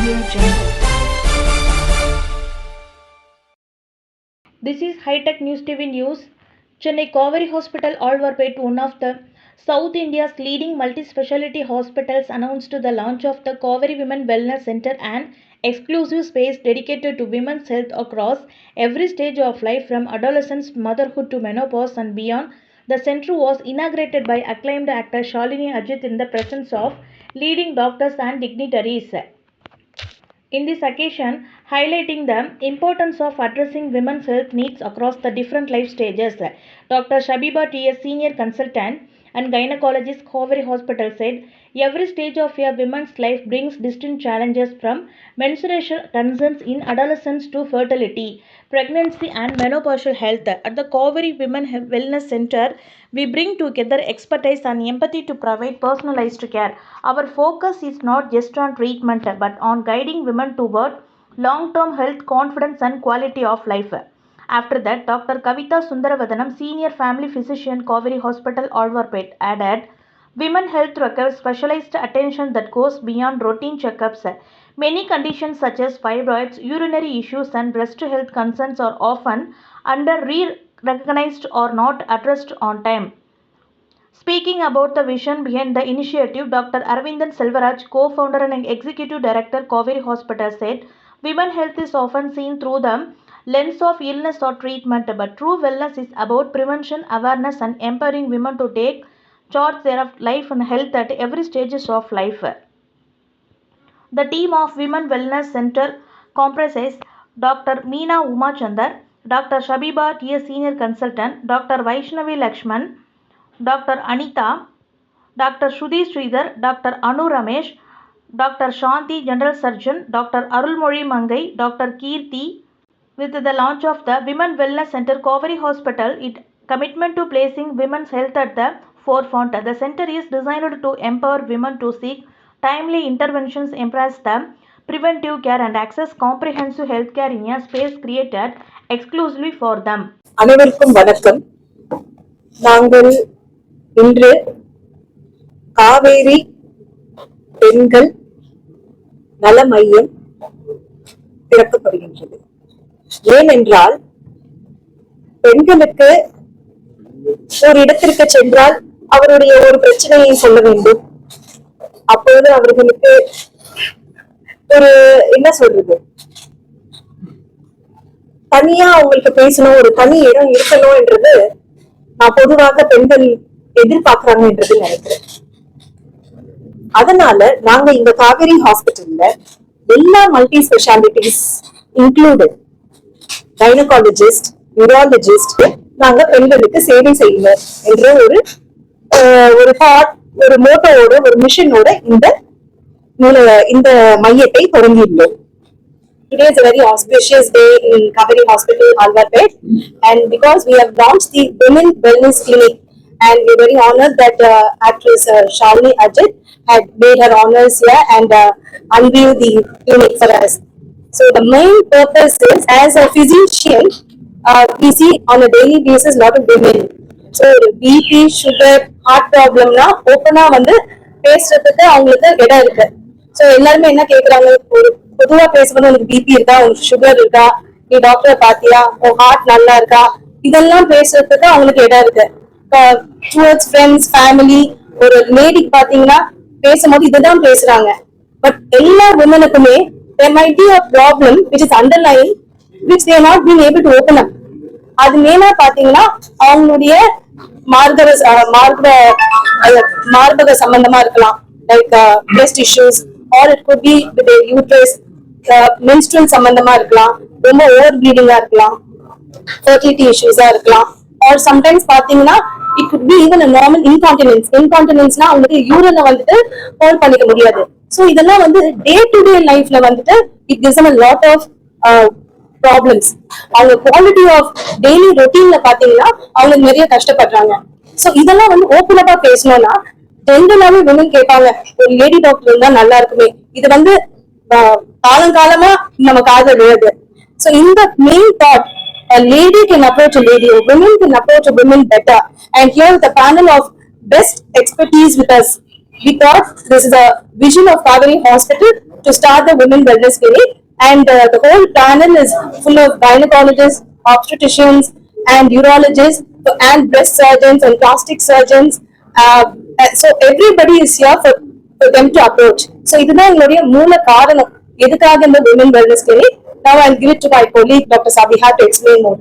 Audio Jungle. This is High-Tech News TV News. Chennai Kaveri Hospital, Alvarpet, one of the South India's leading multi-speciality hospitals, announced the launch of the Kaveri Women Wellness Center, an exclusive space dedicated to women's health across every stage of life, from adolescence, motherhood to menopause and beyond. The center was inaugurated by acclaimed actor Shalini Ajit in the presence of leading doctors and dignitaries. In this occasion, highlighting the importance of addressing women's health needs across the different life stages, Dr. Shabiba T.S., senior consultant and gynecologist, Kaveri Hospital, said, every stage of a woman's life brings distinct challenges, from menstruation concerns in adolescence to fertility, pregnancy and menopausal health. At the Kaveri Women Wellness Center, we bring together expertise and empathy to provide personalized care. Our focus is not just on treatment but on guiding women toward long-term health, confidence and quality of life. After that, Dr. Kavita Sundaravadanam, senior family physician, Kaveri Hospital, Alvarpet, added, women health requires specialized attention that goes beyond routine checkups. Many conditions such as fibroids, urinary issues and breast health concerns are often under-recognized or not addressed on time. Speaking about the vision behind the initiative, Dr. Arvindan Selvaraj, co-founder and executive director, Kaveri Hospital, said, women health is often seen through the lens of illness or treatment, but true wellness is about prevention, awareness and empowering women to take charge their life and health at every stages of life. The team of Women Wellness Center comprises Dr. Meena Umachandar, Dr. Shabiba T.S., senior consultant, Dr. Vaishnavi Lakshman, Dr. Anita, Dr. Shruti Sridhar, Dr. Anu Ramesh, Dr. Shanti, General Surgeon, Dr. Arulmozhi Mangai, Dr. Kirti. With the launch of the Women Wellness Center, Kaveri Hospital, its commitment to placing women's health at the forefront. The center is designed to empower women to seek timely interventions, embrace the preventive care and access comprehensive health care in a space created exclusively for them. அனைவருக்கும் வணக்கம். நாங்கள் இன்று காவேரி பெண்கள் நல மையம் திறக்கப்படுகின்றது. ஏனென்றால் பெண்களுக்கு ஒரு இடத்திற்கு சென்றால் அவருடைய ஒரு பிரச்சனையை சொல்ல வேண்டும். அப்பொழுது அவர்களுக்கு ஒரு என்ன சொல்றது, தனியா அவங்களுக்கு பேசணும், ஒரு தனி இடம் இருக்கணும் என்றது நான் பொதுவாக பெண்கள் எதிர்பார்க்கிறாங்க என்றது நினைக்கிறேன். அதனால நாங்க இந்த காவேரி ஹாஸ்பிட்டல்ல எல்லா multi specialities included gynaecologist, neurologist, நாங்க பெண்களுக்கு சேவை செய்யணும் என்ற ஒரு தாட், ஒரு மோட்டோவோட, ஒரு மிஷனோட இந்த மையத்தை தொடங்கியுள்ளோம். Today is a very auspicious day in Kaveri Hospital, Alvarpet, and because we have launched the Women Wellness Clinic, and we're very honored that actress Shalini Ajit had made her honors here and unveiled the clinic for us. So the main purpose is, as a physician, we see on a daily basis a lot of women. So BP, sugar, heart problem na open வந்து பேசுறதுக்கு அவங்களுக்கு இடம் இருக்கு. So எல்லாருமே என்ன கேட்கறாங்க, ஒரு பொதுவா பேசும்போது உனக்கு பிபி இருக்கா, உனக்கு சுகர் இருக்கா, நீ டாக்டரை பாத்தியா, உன் ஹார்ட் நல்லா இருக்கா, இதெல்லாம் பேசுறதுக்கு அவங்களுக்கு இடம் இருக்கு. டுவர்ட்ஸ் ஃப்ரெண்ட்ஸ், ஃபேமிலி, ஒரு லேடிக்கு பாத்தீங்கன்னா பேசும்போது இதுதான் பேசுறாங்க. பட் எல்லா விமனுக்குமே there might be a problem which is underlying, which they are not being able to open up. அது மெயினா பாத்தீங்கன்னா அவங்களுடைய மார்பக சம்பந்தமா இருக்கலாம், like breast issues, or it could be with the uterus, menstrual சம்பந்தமா இருக்கலாம், ரொம்ப ஓவர் ப்ளீடிங்கா இருக்கலாம், fertility issues இருக்கலாம், or sometimes பாத்தீங்கன்னா it could be even a normal incontinence-னா அவங்களுக்கு யூரினை வந்துட்டு ஹோல்ட் பண்ணிக்க முடியாது. சோ இதெல்லாம் வந்து டே டு டே லைஃப்ல வந்துட்டு it gives them a lot of problems. அவங்க குவாலிட்டி ஆஃப் டெய்லி ரொட்டீன்ல பாத்தீங்கன்னா அவங்க நிறைய கஷ்டப்படுறாங்க. சோ இதெல்லாம் வந்து ஓப்பன் அப்பா பேசணும்னா ஜென்ரலாவே விமன் கேட்பாங்க, ஒரு லேடி டாக்டர் இருந்தா நல்லா இருக்குமே. இது வந்து காலங்காலமா நம்ம காதல் விழுது. So in the main thought, a lady can approach a lady, a woman can approach a woman better. And here is the panel of best expertise with us. We thought this is a vision of Kaveri Hospital to start the women wellness clinic, and the whole panel is full of gynecologists, obstetricians, and urologists, and breast surgeons and plastic surgeons. So everybody is here for them to approach. So இதுதான் எங்களுடைய மூல காரணம் எதுக்காக இந்த women wellness clinic. Now I'll give it to my colleague Dr. Sabiha to explain more.